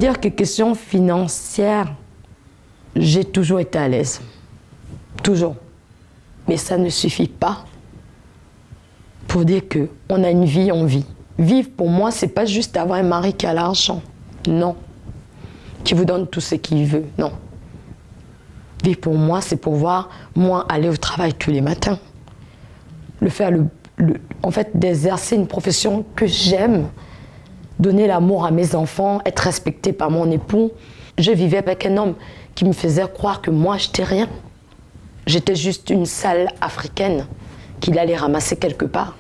dire que question financière, j'ai toujours été à l'aise. Toujours. Mais ça ne suffit pas pour dire qu'on a une vie, on vit. Vivre, pour moi, c'est pas juste avoir un mari qui a l'argent. Non. Qui vous donne tout ce qu'il veut. Non. Vivre, pour moi, c'est pouvoir, moi, aller au travail tous les matins. En fait, d'exercer une profession que j'aime. Donner l'amour à mes enfants, être respectée par mon époux. Je vivais avec un homme qui me faisait croire que moi, je n'étais rien. J'étais juste une sale africaine qu'il allait ramasser quelque part.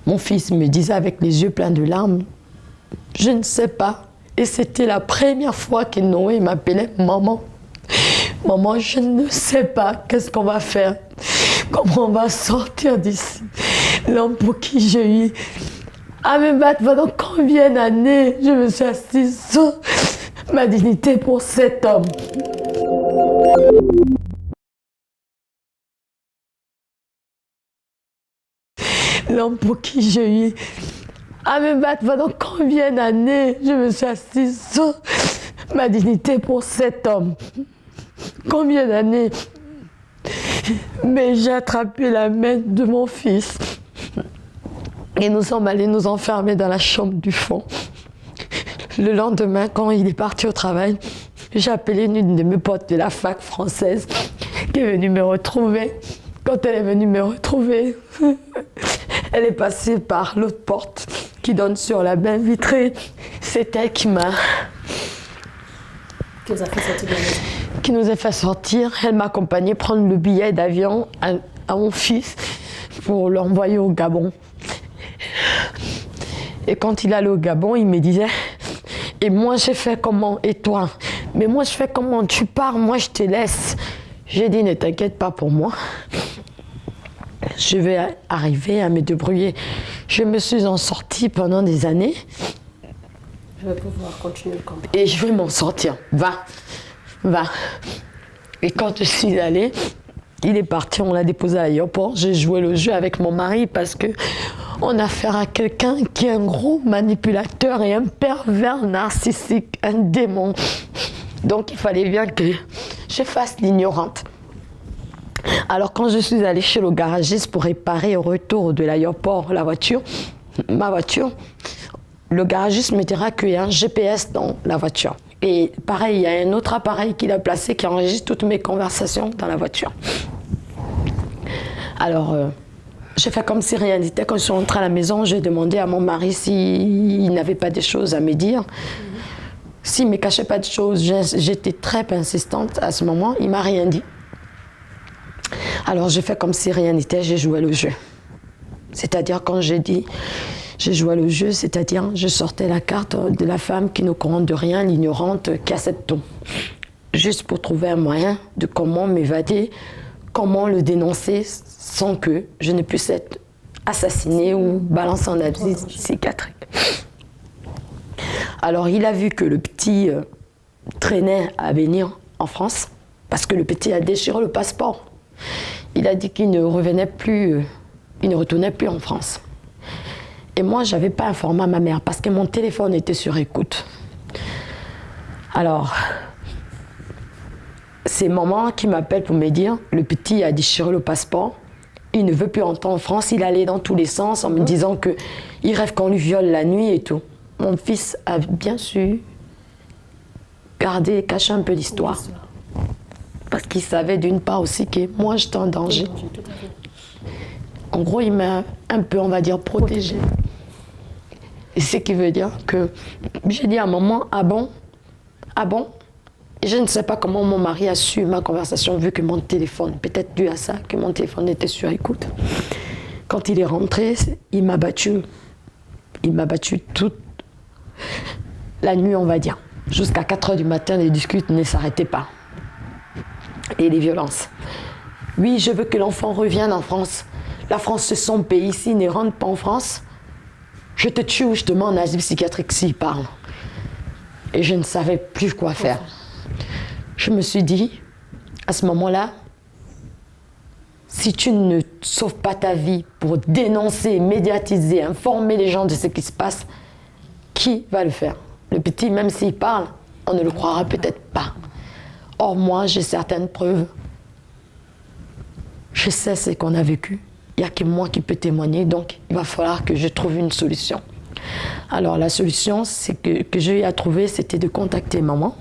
Mon fils me disait avec les yeux pleins de larmes, « Je ne sais pas. » Et c'était la première fois que Noé m'appelait « Maman. » « Maman, je ne sais pas qu'est-ce qu'on va faire. Comment on va sortir d'ici. » L'homme pour qui j'ai eu à me battre pendant combien d'années, je me suis assise sur ma dignité pour cet homme. L'homme pour qui j'ai eu à me battre pendant combien d'années, je me suis assise sur ma dignité pour cet homme. Combien d'années? Mais j'ai attrapé la main de mon fils. Et nous sommes allés nous enfermer dans la chambre du fond. Le lendemain, quand il est parti au travail, j'ai appelé une de mes potes de la fac française qui est venue me retrouver. Quand elle est venue me retrouver, elle est passée par l'autre porte qui donne sur la baie vitrée. C'est elle qui m'a... Qui vous a fait sortir de la maison. Qui nous a fait sortir. Elle m'a accompagné prendre le billet d'avion à mon fils pour l'envoyer au Gabon. Et quand il allait au Gabon, il me disait « Et moi, j'ai fait comment? Et toi? Mais moi, je fais comment? Tu pars, moi, je te laisse. » J'ai dit « Ne t'inquiète pas pour moi. Je vais arriver à me débrouiller. » Je me suis en sortie pendant des années. Je vais pouvoir continuer le combat. Et je vais m'en sortir. Va. Et quand je suis allée, il est parti, on l'a déposé à l'aéroport. J'ai joué le jeu avec mon mari parce que on a affaire à quelqu'un qui est un gros manipulateur et un pervers narcissique, un démon. Donc il fallait bien que je fasse l'ignorante. Alors quand je suis allée chez le garagiste pour réparer au retour de l'aéroport ma voiture, le garagiste me dira qu'il y a un GPS dans la voiture. Et pareil, il y a un autre appareil qu'il a placé qui enregistre toutes mes conversations dans la voiture. Alors, j'ai fait comme si rien n'était. Quand je suis rentrée à la maison, j'ai demandé à mon mari s'il n'avait pas des choses à me dire. S'il ne me cachait pas de choses, j'étais très insistante à ce moment. Il ne m'a rien dit. Alors, j'ai fait comme si rien n'était, j'ai joué le jeu. C'est-à-dire, quand j'ai dit... J'ai joué le jeu, c'est-à-dire je sortais la carte de la femme qui ne comprend de rien, l'ignorante, qui accepte tout. Juste pour trouver un moyen de comment m'évader, comment le dénoncer sans que je ne puisse être assassinée ou balancée en abscisse psychiatrique. Alors il a vu que le petit traînait à venir en France parce que le petit a déchiré le passeport. Il a dit qu'il ne revenait plus, il ne retournait plus en France. Et moi, je n'avais pas informé ma mère parce que mon téléphone était sur écoute. Alors, c'est maman qui m'appelle pour me dire « Le petit a déchiré le passeport, il ne veut plus entrer en France, il allait dans tous les sens en me disant qu'il rêve qu'on lui viole la nuit et tout. » Mon fils a bien su garder, cacher un peu l'histoire. Parce qu'il savait d'une part aussi que moi, j'étais en danger. En gros, il m'a un peu, on va dire, protégée. Et ce qui veut dire que j'ai dit à maman, ah bon? Et je ne sais pas comment mon mari a su ma conversation vu que mon téléphone, peut-être dû à ça, que mon téléphone était sur écoute. Quand il est rentré, il m'a battue. Il m'a battue toute la nuit, on va dire. Jusqu'à 4h du matin, les disputes ne s'arrêtaient pas. Et les violences. Oui, je veux que l'enfant revienne en France. La France, c'est son pays. S'il ne rentre pas en France, je te tue ou je te mets en asile psychiatrique s'il parle. Et je ne savais plus quoi faire. Je me suis dit, à ce moment-là, si tu ne sauves pas ta vie pour dénoncer, médiatiser, informer les gens de ce qui se passe, qui va le faire? Le petit, même s'il parle, on ne le croira peut-être pas. Or, moi, j'ai certaines preuves. Je sais ce qu'on a vécu. Il n'y a que moi qui peux témoigner, donc il va falloir que je trouve une solution. Alors, la solution que j'ai eu à trouver, c'était de contacter maman,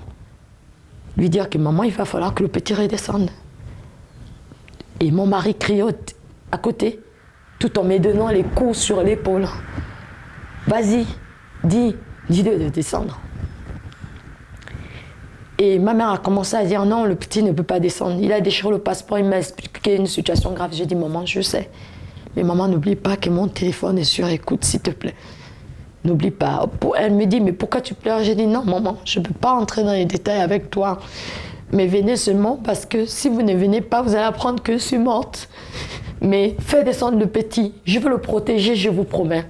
lui dire que maman, il va falloir que le petit redescende. Et mon mari crie à côté, tout en me donnant les coups sur l'épaule. Vas-y, dis-le de descendre. Et ma mère a commencé à dire non, le petit ne peut pas descendre. Il a déchiré le passeport, il m'a expliqué une situation grave. J'ai dit maman, je sais. Mais maman, n'oublie pas que mon téléphone est sur écoute, s'il te plaît. N'oublie pas. Elle me dit mais pourquoi tu pleures? J'ai dit non maman, je ne peux pas entrer dans les détails avec toi. Mais venez seulement parce que si vous ne venez pas, vous allez apprendre que je suis morte. Mais fais descendre le petit. Je veux le protéger, je vous promets.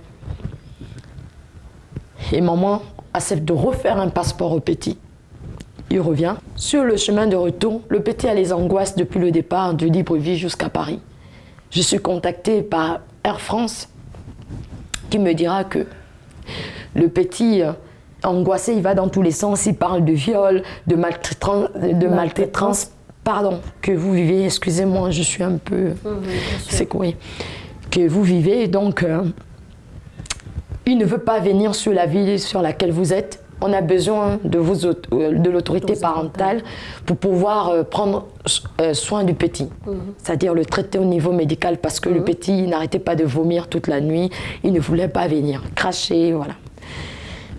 Et maman accepte de refaire un passeport au petit. Il revient. Sur le chemin de retour, le petit a les angoisses depuis le départ de Libreville jusqu'à Paris. Je suis contactée par Air France qui me dira que le petit angoissé, il va dans tous les sens, il parle de viol, de maltraitance, pardon, que vous vivez, excusez-moi, je suis un peu... c'est quoi, que vous vivez, donc il ne veut pas venir sur la ville sur laquelle vous êtes. On a besoin de l'autorité parentale pour pouvoir prendre soin du petit, c'est-à-dire le traiter au niveau médical parce que le petit n'arrêtait pas de vomir toute la nuit, il ne voulait pas venir, cracher, voilà.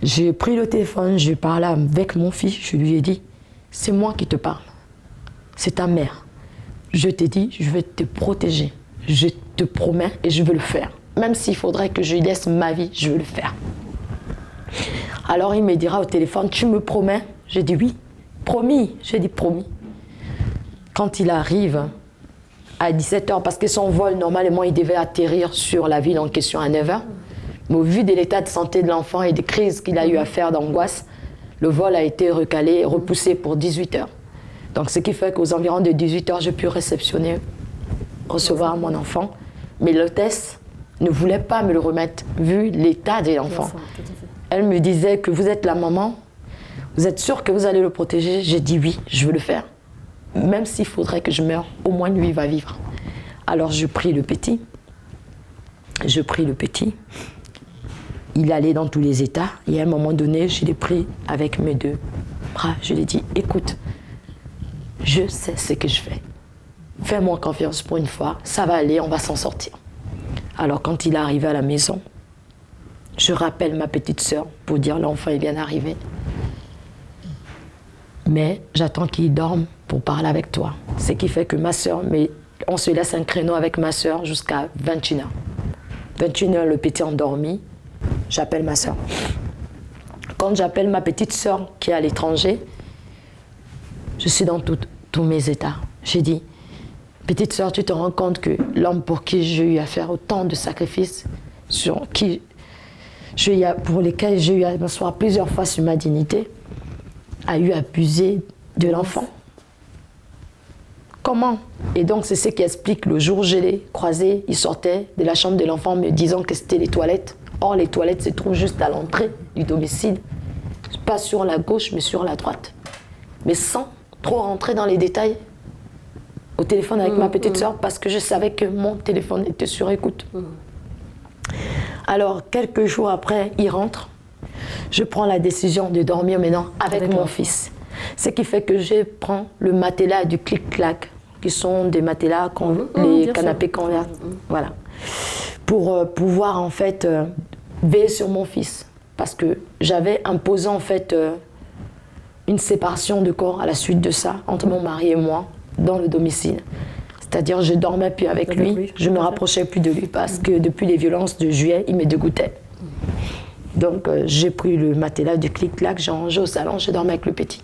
J'ai pris le téléphone, j'ai parlé avec mon fils, je lui ai dit, c'est moi qui te parle, c'est ta mère. Je t'ai dit, je vais te protéger, je te promets et je veux le faire. Même s'il faudrait que je lui laisse ma vie, je veux le faire. Alors il me dira au téléphone, tu me promets? J'ai dit oui, promis, j'ai dit promis. Quand il arrive à 17h, parce que son vol, normalement, il devait atterrir sur la ville en question à 9h. Mais au vu de l'état de santé de l'enfant et des crises qu'il a eu à faire d'angoisse, le vol a été recalé, repoussé pour 18h. Donc ce qui fait qu'aux environs de 18h, j'ai pu recevoir mon enfant. Mais l'hôtesse ne voulait pas me le remettre, vu l'état de l'enfant. Elle me disait que vous êtes la maman, vous êtes sûre que vous allez le protéger? J'ai dit oui, je veux le faire. Même s'il faudrait que je meure, au moins lui, il va vivre. Alors je pris le petit. Il allait dans tous les états. Et à un moment donné, je l'ai pris avec mes deux bras. Je lui ai dit, écoute, je sais ce que je fais. Fais-moi confiance pour une fois, ça va aller, on va s'en sortir. Alors quand il est arrivé à la maison, je rappelle ma petite sœur pour dire l'enfant est bien arrivé. Mais j'attends qu'il dorme pour parler avec toi. Ce qui fait que ma sœur, on se laisse un créneau avec ma sœur jusqu'à 21h. 21h, le petit endormi, j'appelle ma sœur. Quand j'appelle ma petite sœur qui est à l'étranger, je suis dans tous mes états. J'ai dit, petite sœur, tu te rends compte que l'homme pour qui j'ai eu à faire autant de sacrifices, pour lesquels j'ai eu à m'asseoir plusieurs fois sur ma dignité, a eu abusé de l'enfant. Comment? Et donc c'est ce qui explique le jour où je l'ai croisé, il sortait de la chambre de l'enfant me disant que c'était les toilettes. Or les toilettes se trouvent juste à l'entrée du domicile, pas sur la gauche mais sur la droite. Mais sans trop rentrer dans les détails au téléphone avec ma petite sœur parce que je savais que mon téléphone était sur écoute. Alors, quelques jours après, il rentre. Je prends la décision de dormir maintenant avec mon fils. Ce qui fait que je prends le matelas du clic-clac, qui sont des matelas, les canapés convertis. Voilà. Pour pouvoir, en fait, veiller sur mon fils. Parce que j'avais imposé, en fait, une séparation de corps à la suite de ça, entre mon mari et moi, dans le domicile. C'est-à-dire, je dormais plus avec lui, je me rapprochais plus de lui parce que depuis les violences de juillet, il me dégoûtait. Donc, j'ai pris le matelas du clic-clac, j'ai rangé au salon, je dormais avec le petit.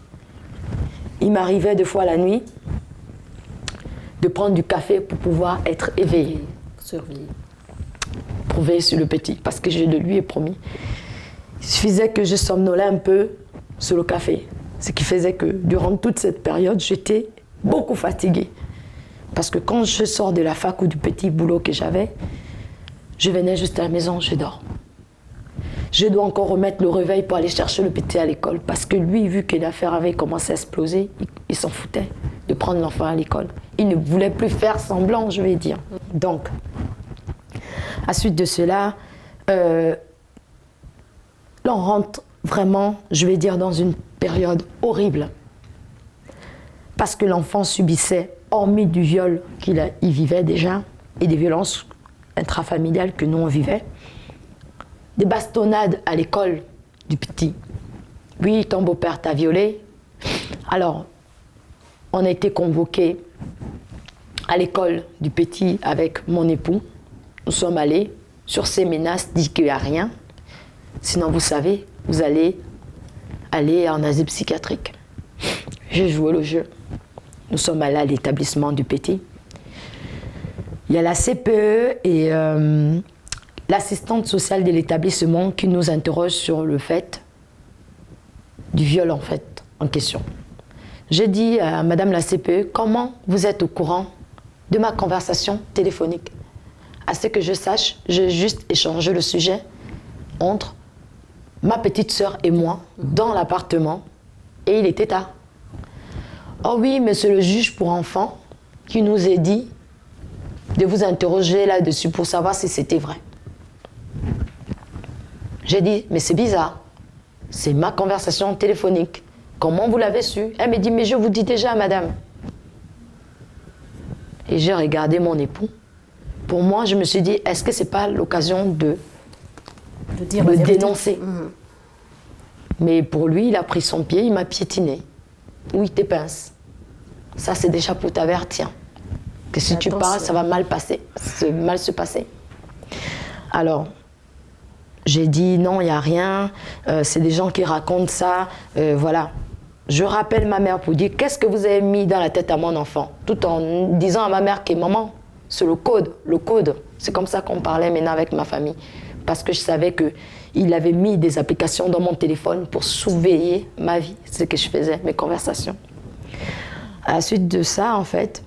Il m'arrivait 2 fois la nuit de prendre du café pour pouvoir être éveillée. Surveiller. Pour veiller sur le petit, parce que je le lui ai promis. Il suffisait que je somnolais un peu sur le café. Ce qui faisait que durant toute cette période, j'étais beaucoup fatiguée. Parce que quand je sors de la fac ou du petit boulot que j'avais, je venais juste à la maison, je dors. Je dois encore remettre le réveil pour aller chercher le petit à l'école. Parce que lui, vu que l'affaire avait commencé à exploser, il s'en foutait de prendre l'enfant à l'école. Il ne voulait plus faire semblant, je vais dire. Donc, à suite de cela, là, on rentre vraiment, je vais dire, dans une période horrible. Parce que l'enfant subissait, hormis du viol il vivait déjà, et des violences intrafamiliales que nous, on vivait, des bastonnades à l'école du petit. Oui, ton beau-père t'a violé. Alors, on a été convoqués à l'école du petit avec mon époux. Nous sommes allés sur ces menaces, dit qu'il n'y a rien. Sinon, vous savez, vous allez aller en asile psychiatrique. J'ai joué le jeu. Nous sommes allés à l'établissement du petit. Il y a la CPE et l'assistante sociale de l'établissement qui nous interroge sur le fait du viol en question. J'ai dit à madame la CPE, comment vous êtes au courant de ma conversation téléphonique? À ce que je sache, j'ai juste échangé le sujet entre ma petite sœur et moi dans l'appartement et il était tard. Oh oui, mais c'est le juge pour enfants qui nous a dit de vous interroger là-dessus pour savoir si c'était vrai. J'ai dit, mais c'est bizarre. C'est ma conversation téléphonique. Comment vous l'avez su? Elle me dit, mais je vous dis déjà, madame. Et j'ai regardé mon époux. Pour moi, je me suis dit, est-ce que ce n'est pas l'occasion de dénoncer? Mais pour lui, il a pris son pied, il m'a piétiné. Oui, tes pinces. Ça, c'est déjà pour t'avertir. Que si tu parles, ça va mal se passer. Alors, j'ai dit non, il n'y a rien, c'est des gens qui racontent ça, voilà. Je rappelle ma mère pour dire qu'est-ce que vous avez mis dans la tête à mon enfant, tout en disant à ma mère que maman, c'est le code. C'est comme ça qu'on parlait maintenant avec ma famille. Parce que je savais qu'il avait mis des applications dans mon téléphone pour surveiller ma vie, ce que je faisais, mes conversations. À la suite de ça, en fait,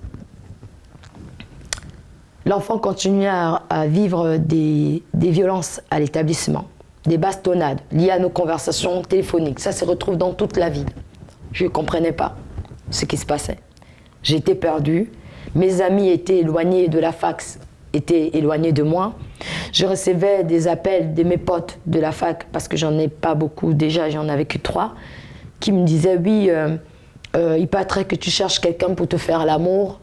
l'enfant continue à vivre des violences à l'établissement, des bastonnades liées à nos conversations téléphoniques. Ça se retrouve dans toute la ville. Je ne comprenais pas ce qui se passait. J'étais perdue. Mes amis étaient éloignés de la fac, étaient éloignés de moi. Je recevais des appels de mes potes de la fac, parce que j'en ai pas beaucoup déjà, j'en avais que 3, qui me disaient, oui, il paraîtrait que tu cherches quelqu'un pour te faire l'amour.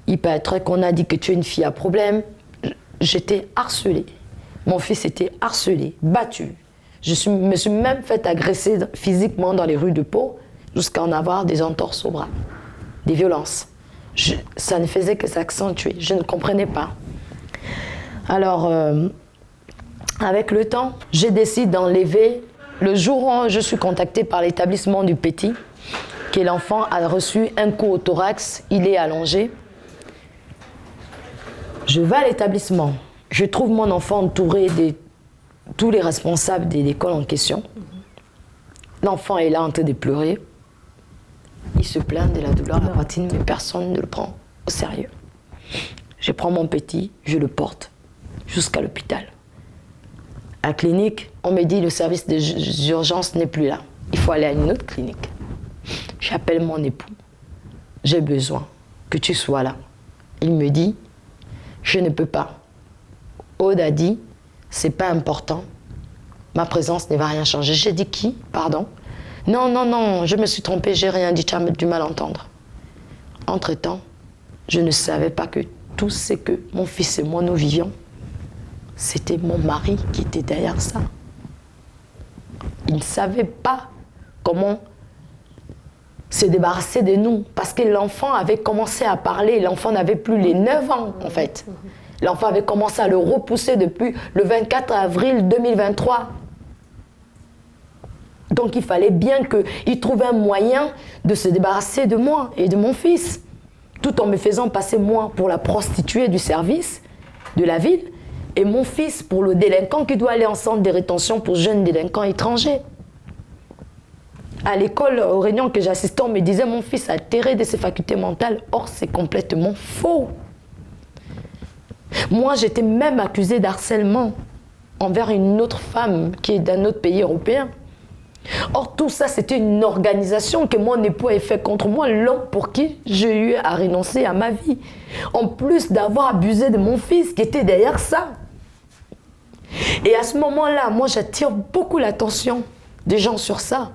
Il paraîtrait qu'on a dit que tu es une fille à problème. J'étais harcelée. Mon fils était harcelé, battu. Me suis même fait agresser physiquement dans les rues de Pau, jusqu'à en avoir des entorses au bras, des violences. Ça ne faisait que s'accentuer. Je ne comprenais pas. Alors, avec le temps, je décide d'enlever. Le jour où je suis contactée par l'établissement du petit, que l'enfant a reçu un coup au thorax, il est allongé. Je vais à l'établissement. Je trouve mon enfant entouré de tous les responsables de l'école en question. L'enfant est là en train de pleurer. Il se plaint de la douleur à la poitrine, mais personne ne le prend au sérieux. Je prends mon petit, je le porte jusqu'à l'hôpital. À la clinique, on me dit le service des urgences n'est plus là. Il faut aller à une autre clinique. J'appelle mon époux. J'ai besoin que tu sois là. Il me dit, je ne peux pas. Aude a dit, c'est pas important. Ma présence ne va rien changer. J'ai dit qui? Pardon? Non, je me suis trompée, j'ai rien dit, tu as du mal à entendre. Entre-temps, je ne savais pas que tout ce que mon fils et moi nous vivions, c'était mon mari qui était derrière ça. Il ne savait pas comment se débarrasser de nous, parce que l'enfant avait commencé à parler, l'enfant n'avait plus les 9 ans en fait. L'enfant avait commencé à le repousser depuis le 24 avril 2023. Donc il fallait bien qu'il trouve un moyen de se débarrasser de moi et de mon fils, tout en me faisant passer moi pour la prostituée du service de la ville et mon fils pour le délinquant qui doit aller en centre de rétention pour jeunes délinquants étrangers. À l'école, aux réunions que j'assistais, on me disait mon fils a atterré de ses facultés mentales. Or, c'est complètement faux. Moi, j'étais même accusée d'harcèlement. envers une autre femme qui est d'un autre pays européen. Or, tout ça, c'était une organisation que mon époux avait fait contre moi, l'homme pour qui j'ai eu à renoncer à ma vie. En plus d'avoir abusé de mon fils qui était derrière ça. Et à ce moment-là, moi, j'attire beaucoup l'attention des gens sur ça.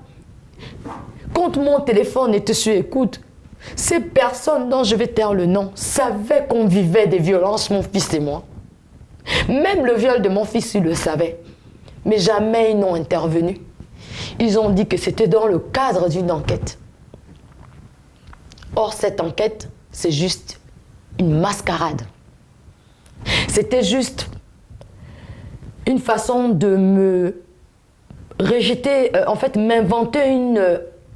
Quand mon téléphone était sur écoute, ces personnes dont je vais taire le nom savaient qu'on vivait des violences, mon fils et moi. Même le viol de mon fils, ils le savaient. Mais jamais ils n'ont intervenu. Ils ont dit que c'était dans le cadre d'une enquête. Or, cette enquête, c'est juste une mascarade. C'était juste une façon de me rejeter, en fait, m'inventer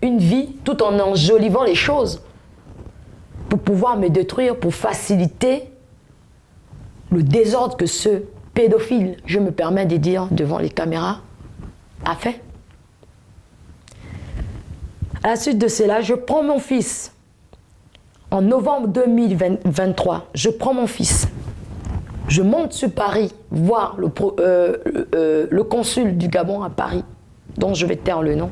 une vie tout en enjolivant les choses pour pouvoir me détruire, pour faciliter le désordre que ce pédophile, je me permets de dire devant les caméras, a fait. À la suite de cela, je prends mon fils. En novembre 2023, je prends mon fils. Je monte sur Paris, voir le consul du Gabon à Paris, dont je vais taire le nom.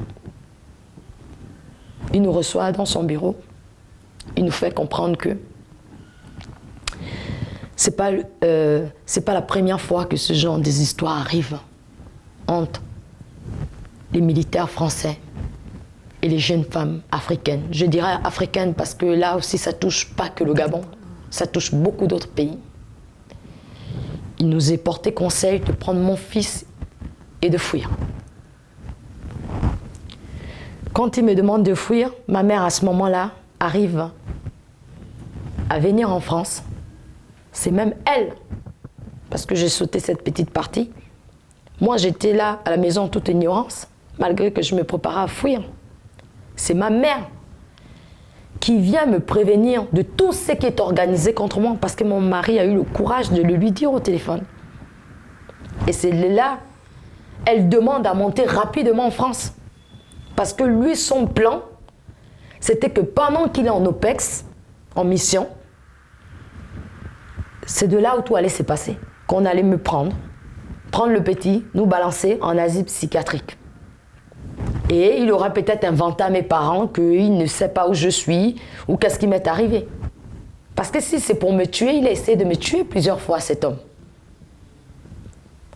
Il nous reçoit dans son bureau. Il nous fait comprendre que c'est pas la première fois que ce genre des histoires arrivent entre les militaires français et les jeunes femmes africaines. Je dirais africaines parce que là aussi, ça touche pas que le Gabon, ça touche beaucoup d'autres pays. Il nous est porté conseil de prendre mon fils et de fuir. Quand il me demande de fuir, ma mère à ce moment-là arrive à venir en France. C'est même elle, parce que j'ai sauté cette petite partie. Moi, j'étais là à la maison en toute ignorance, malgré que je me préparais à fuir. C'est ma mère qui vient me prévenir de tout ce qui est organisé contre moi parce que mon mari a eu le courage de le lui dire au téléphone. Et c'est là, elle demande à monter rapidement en France. Parce que lui, son plan, c'était que pendant qu'il est en OPEX, en mission, c'est de là où tout allait se passer. Qu'on allait me prendre le petit, nous balancer en asile psychiatrique. Et il aura peut-être inventé à mes parents qu'il ne sait pas où je suis ou qu'est-ce qui m'est arrivé. Parce que si c'est pour me tuer, il a essayé de me tuer plusieurs fois, cet homme.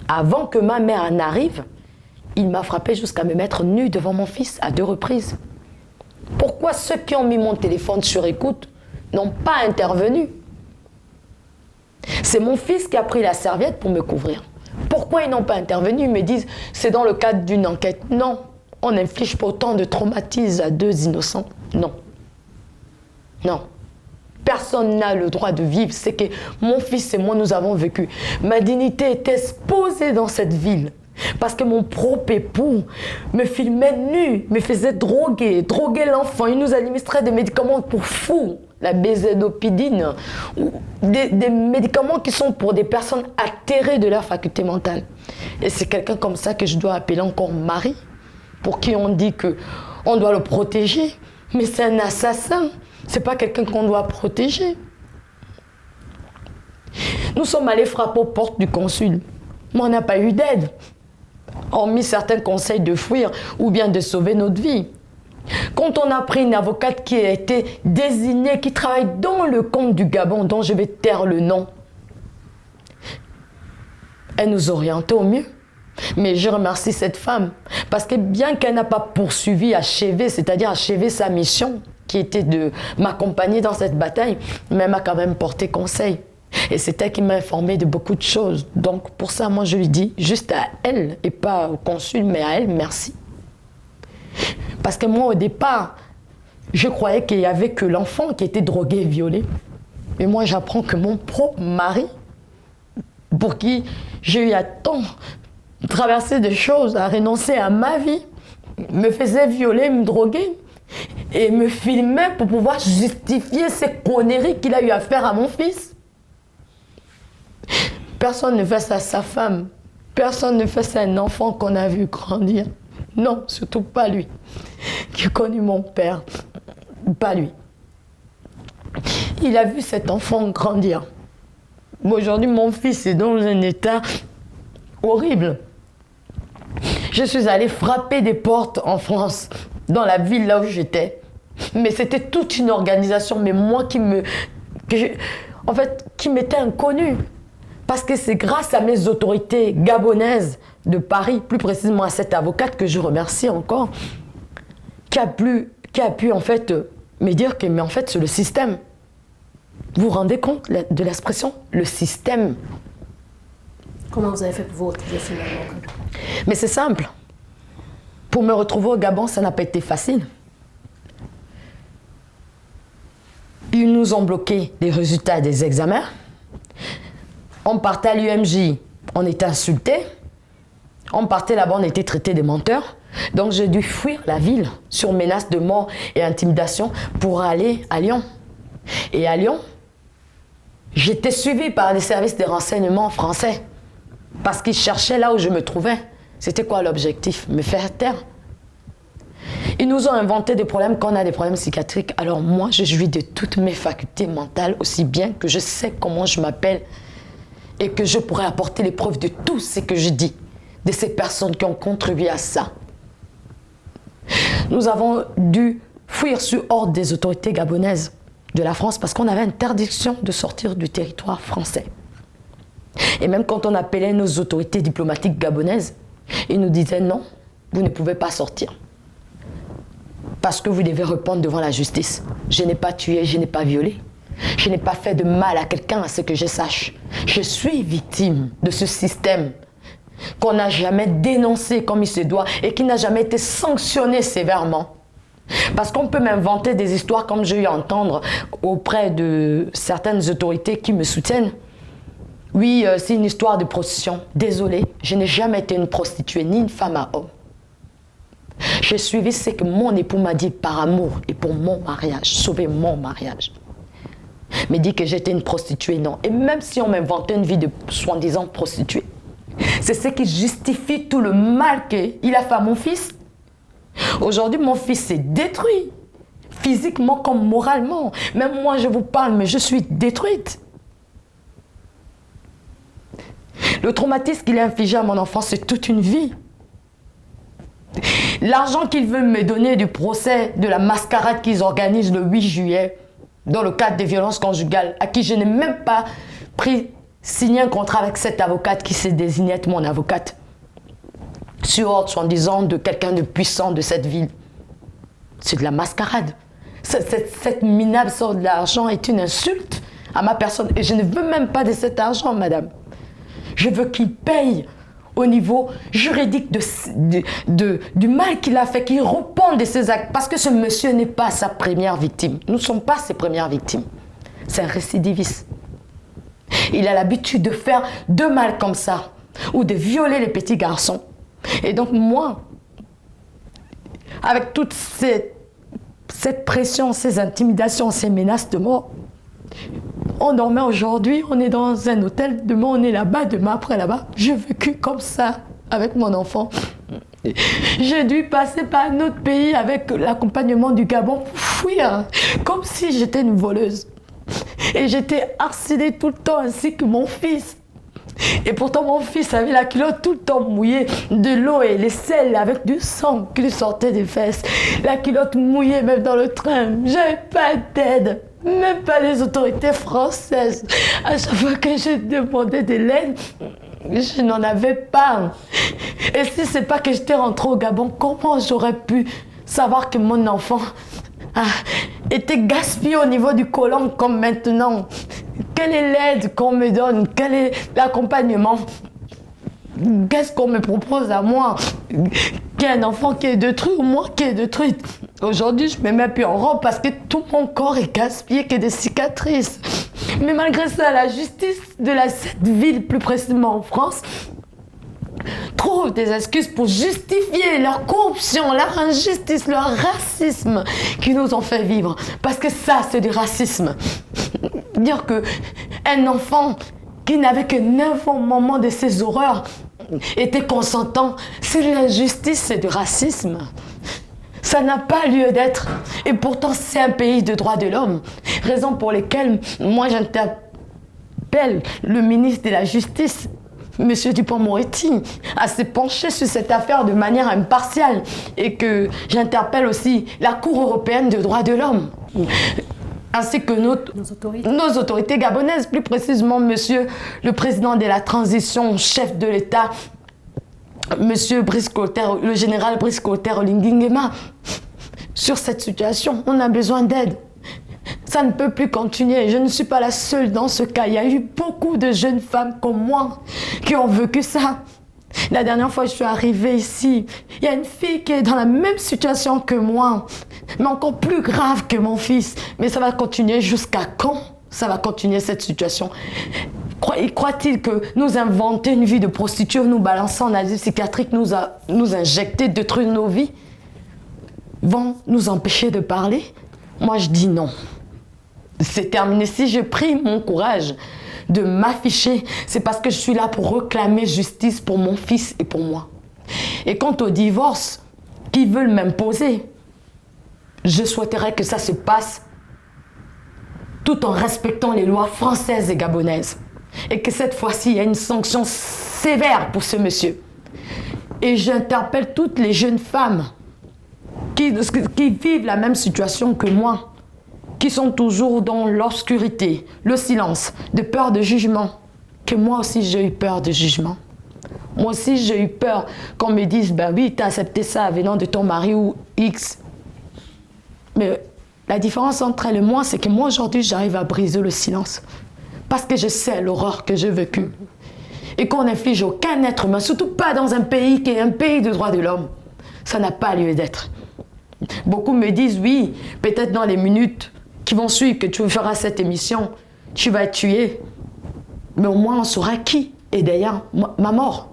Avant que ma mère n'arrive, il m'a frappé jusqu'à me mettre nue devant mon fils à 2 reprises. Pourquoi ceux qui ont mis mon téléphone sur écoute n'ont pas intervenu? C'est mon fils qui a pris la serviette pour me couvrir. Pourquoi ils n'ont pas intervenu? Ils me disent, c'est dans le cadre d'une enquête. Non. On n'inflige pas autant de traumatismes à 2 innocents. Non. Non. Personne n'a le droit de vivre. C'est que mon fils et moi, nous avons vécu. Ma dignité était exposée dans cette ville. Parce que mon propre époux me filmait nu, me faisait droguer l'enfant. Il nous administrait des médicaments pour fous. La bézédopidine, ou des médicaments qui sont pour des personnes atterrées de leur faculté mentale. Et c'est quelqu'un comme ça que je dois appeler encore mari, pour qui on dit qu'on doit le protéger. Mais c'est un assassin, c'est pas quelqu'un qu'on doit protéger. Nous sommes allés frapper aux portes du consul, mais on n'a pas eu d'aide, hormis certains conseils de fuir ou bien de sauver notre vie. Quand on a pris une avocate qui a été désignée, qui travaille dans le compte du Gabon, dont je vais taire le nom, elle nous orientait au mieux. Mais je remercie cette femme, parce que bien qu'elle n'a pas poursuivi, achevé, c'est-à-dire achevé sa mission, qui était de m'accompagner dans cette bataille, mais elle m'a quand même porté conseil. Et c'est elle qui m'a informé de beaucoup de choses. Donc pour ça, moi je lui dis, juste à elle, et pas au consul, mais à elle, merci. Parce que moi, au départ, je croyais qu'il n'y avait que l'enfant qui était drogué et violé. Mais moi, j'apprends que mon propre mari, pour qui j'ai eu à temps traverser des choses, à renoncer à ma vie, me faisait violer, me droguer et me filmait pour pouvoir justifier ces conneries qu'il a eu à faire à mon fils. Personne ne fait ça à sa femme. Personne ne fait ça à un enfant qu'on a vu grandir. Non, surtout pas lui, qui a connu mon père. Pas lui. Il a vu cet enfant grandir. Aujourd'hui, mon fils est dans un état horrible. Je suis allée frapper des portes en France, dans la ville là où j'étais. Mais c'était toute une organisation, mais moi qui m'était inconnue. Parce que c'est grâce à mes autorités gabonaises de Paris, plus précisément à cette avocate que je remercie encore, qui a pu en fait me dire que mais en fait c'est le système. Vous vous rendez compte de l'expression? Le système. Comment vous avez fait pour vous retrouver finalement? Mais c'est simple. Pour me retrouver au Gabon, ça n'a pas été facile. Ils nous ont bloqué les résultats des examens. On partait à l'UMJ, on était insultés. On partait là-bas, on était traités de menteurs. Donc j'ai dû fuir la ville sur menace de mort et intimidation pour aller à Lyon. Et à Lyon, j'étais suivie par les services de renseignement français. Parce qu'ils cherchaient là où je me trouvais. C'était quoi l'objectif? Me faire taire. Ils nous ont inventé des problèmes quand on a des problèmes psychiatriques. Alors moi, je jouis de toutes mes facultés mentales, aussi bien que je sais comment je m'appelle et que je pourrais apporter les preuves de tout ce que je dis, de ces personnes qui ont contribué à ça. Nous avons dû fuir sur ordre des autorités gabonaises de la France parce qu'on avait interdiction de sortir du territoire français. Et même quand on appelait nos autorités diplomatiques gabonaises, ils nous disaient non, vous ne pouvez pas sortir. Parce que vous devez répondre devant la justice. Je n'ai pas tué, je n'ai pas violé. Je n'ai pas fait de mal à quelqu'un à ce que je sache. Je suis victime de ce système qu'on n'a jamais dénoncé comme il se doit et qui n'a jamais été sanctionné sévèrement. Parce qu'on peut m'inventer des histoires comme j'ai eu à entendre auprès de certaines autorités qui me soutiennent. Oui, c'est une histoire de prostitution. Désolée, je n'ai jamais été une prostituée ni une femme à homme. J'ai suivi ce que mon époux m'a dit par amour et pour mon mariage, sauver mon mariage. Mais dit que j'étais une prostituée, non. Et même si on m'inventait une vie de soi-disant prostituée, c'est ce qui justifie tout le mal qu'il a fait à mon fils. Aujourd'hui, mon fils s'est détruit, physiquement comme moralement. Même moi, je vous parle, mais je suis détruite. Le traumatisme qu'il a infligé à mon enfant, c'est toute une vie. L'argent qu'ils veulent me donner du procès de la mascarade qu'ils organisent le 8 juillet dans le cadre des violences conjugales, à qui je n'ai même pas signé un contrat avec cette avocate qui s'est désignée être mon avocate, sur ordre, soi-disant, de quelqu'un de puissant de cette ville. C'est de la mascarade. Cette minable sorte d'argent est une insulte à ma personne. Et je ne veux même pas de cet argent, madame. Je veux qu'il paye au niveau juridique du mal qu'il a fait, qu'il réponde de ses actes. Parce que ce monsieur n'est pas sa première victime. Nous ne sommes pas ses premières victimes. C'est un récidiviste. Il a l'habitude de faire de mal comme ça, ou de violer les petits garçons. Et donc moi, avec toute cette pression, ces intimidations, ces menaces de mort, on dormait aujourd'hui, on est dans un hôtel, demain on est là-bas, demain après là-bas. J'ai vécu comme ça avec mon enfant. J'ai dû passer par un autre pays avec l'accompagnement du Gabon pour fuir, comme si j'étais une voleuse. Et j'étais harcelée tout le temps, ainsi que mon fils. Et pourtant mon fils avait la culotte tout le temps mouillée de l'eau et les sels avec du sang qui lui sortait des fesses. La culotte mouillée même dans le train. J'avais pas d'aide. Même pas les autorités françaises. À chaque fois que je demandais de l'aide, je n'en avais pas. Et si c'est pas que j'étais rentrée au Gabon, comment j'aurais pu savoir que mon enfant était gaspillé au niveau du côlon comme maintenant? Quelle est l'aide qu'on me donne? Quel est l'accompagnement? Qu'est-ce qu'on me propose à moi? Qu'il y a un enfant qui est détruit ou moi qui est détruite? Aujourd'hui, je ne me mets plus en robe parce que tout mon corps est gaspillé, que des cicatrices. Mais malgré ça, la justice de cette ville, plus précisément en France, trouve des excuses pour justifier leur corruption, leur injustice, leur racisme qu'ils nous ont fait vivre. Parce que ça, c'est du racisme. Dire qu'un enfant qui n'avait que 9 ans au moment de ces horreurs était consentant, c'est de l'injustice, c'est du racisme. Ça n'a pas lieu d'être. Et pourtant, c'est un pays de droits de l'homme. Raison pour laquelle moi j'interpelle le ministre de la Justice, Monsieur Dupond-Moretti s'est penché sur cette affaire de manière impartiale et que j'interpelle aussi la Cour européenne des droits de l'homme, ainsi que nos autorités gabonaises, plus précisément monsieur le président de la transition, chef de l'État, monsieur Brice Clotaire, le général Brice Clotaire Olingi Nguema. Sur cette situation, on a besoin d'aide. Ça ne peut plus continuer. Je ne suis pas la seule dans ce cas. Il y a eu beaucoup de jeunes femmes comme moi qui ont vécu ça. La dernière fois que je suis arrivée ici, il y a une fille qui est dans la même situation que moi, mais encore plus grave que mon fils. Mais ça va continuer jusqu'à quand? Ça va continuer cette situation. Croit-il que nous inventer une vie de prostituée, nous balancer en asile psychiatrique, nous injecter, détruire nos vies, vont nous empêcher de parler? Moi, je dis non. C'est terminé. Si j'ai pris mon courage de m'afficher, c'est parce que je suis là pour réclamer justice pour mon fils et pour moi. Et quant au divorce qu'ils veulent m'imposer, je souhaiterais que ça se passe tout en respectant les lois françaises et gabonaises. Et que cette fois-ci, il y a une sanction sévère pour ce monsieur. Et j'interpelle toutes les jeunes femmes qui vivent la même situation que moi, qui sont toujours dans l'obscurité, le silence, de peur de jugement, que moi aussi j'ai eu peur de jugement. Moi aussi j'ai eu peur qu'on me dise, ben oui, t'as accepté ça venant de ton mari ou X. Mais la différence entre elle et moi, c'est que moi aujourd'hui j'arrive à briser le silence. Parce que je sais l'horreur que j'ai vécue. Et qu'on n'inflige aucun être humain, surtout pas dans un pays qui est un pays de droits de l'homme. Ça n'a pas lieu d'être. Beaucoup me disent, oui, peut-être dans les minutes qui vont suivre que tu feras cette émission, tu vas être tué. Mais au moins on saura qui est derrière ma mort.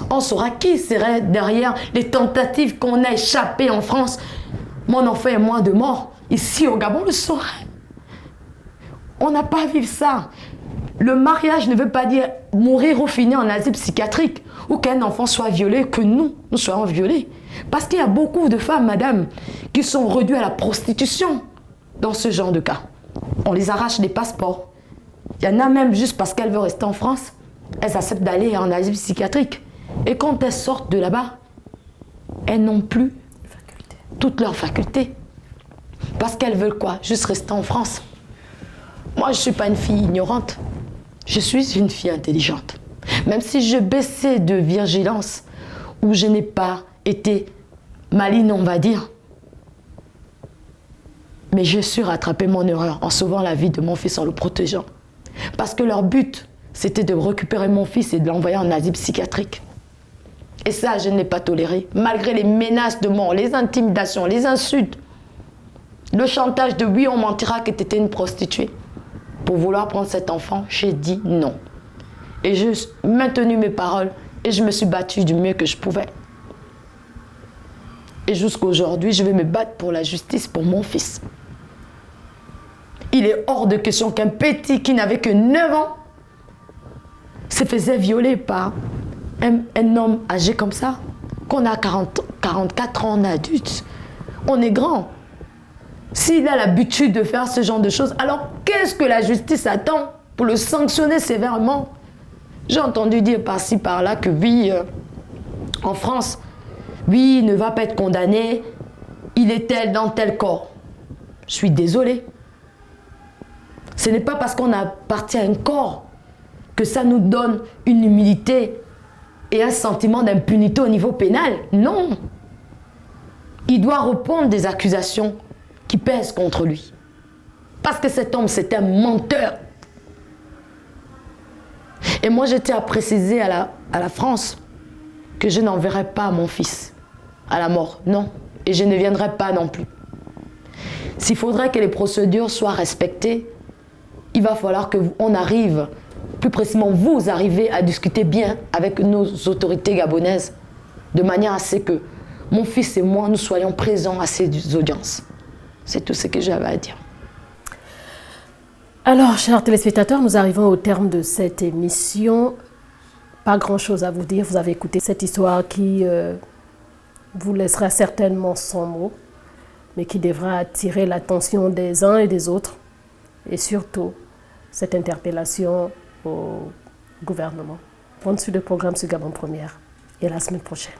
On saura qui serait derrière les tentatives qu'on a échappées en France. Mon enfant et moi de mort. Ici au Gabon, on le saurait. On n'a pas à vivre ça. Le mariage ne veut pas dire mourir ou finir en asile psychiatrique ou qu'un enfant soit violé, que nous soyons violés. Parce qu'il y a beaucoup de femmes, madame, qui sont réduites à la prostitution dans ce genre de cas. On les arrache des passeports. Il y en a même juste parce qu'elles veulent rester en France, elles acceptent d'aller en asile psychiatrique. Et quand elles sortent de là-bas, elles n'ont plus toutes leurs facultés. Parce qu'elles veulent quoi? Juste rester en France. Moi, je ne suis pas une fille ignorante. Je suis une fille intelligente. Même si je baissais de vigilance, ou je n'ai pas été maligne, on va dire, mais j'ai su rattraper mon erreur en sauvant la vie de mon fils, en le protégeant. Parce que leur but, c'était de récupérer mon fils et de l'envoyer en asile psychiatrique. Et ça, je ne l'ai pas toléré, malgré les menaces de mort, les intimidations, les insultes, le chantage de oui, on mentira que tu étais une prostituée. Pour vouloir prendre cet enfant, j'ai dit non. Et j'ai maintenu mes paroles et je me suis battue du mieux que je pouvais. Et jusqu'à aujourd'hui, je vais me battre pour la justice pour mon fils. Il est hors de question qu'un petit qui n'avait que 9 ans se faisait violer par un homme âgé comme ça. Qu'on a 44 ans, on est adulte. On est grand. S'il a l'habitude de faire ce genre de choses, alors qu'est-ce que la justice attend pour le sanctionner sévèrement? J'ai entendu dire par-ci, par-là que oui, en France, oui, il ne va pas être condamné, il est tel dans tel corps. Je suis désolée. Ce n'est pas parce qu'on appartient à un corps que ça nous donne une humilité et un sentiment d'impunité au niveau pénal. Non. Il doit répondre des accusations qui pèsent contre lui. Parce que cet homme, c'est un menteur. Et moi, je tiens à préciser à la France que je n'enverrai pas mon fils à la mort. Non. Et je ne viendrai pas non plus. S'il faudrait que les procédures soient respectées, il va falloir qu'on arrive, plus précisément vous arrivez à discuter bien avec nos autorités gabonaises, de manière à ce que mon fils et moi, nous soyons présents à ces audiences. C'est tout ce que j'avais à dire. Alors, chers téléspectateurs, nous arrivons au terme de cette émission. Pas grand-chose à vous dire. Vous avez écouté cette histoire qui vous laissera certainement sans mots, mais qui devra attirer l'attention des uns et des autres. Et surtout, cette interpellation au gouvernement. Bonne suite de programme sur Gabon Première et à la semaine prochaine.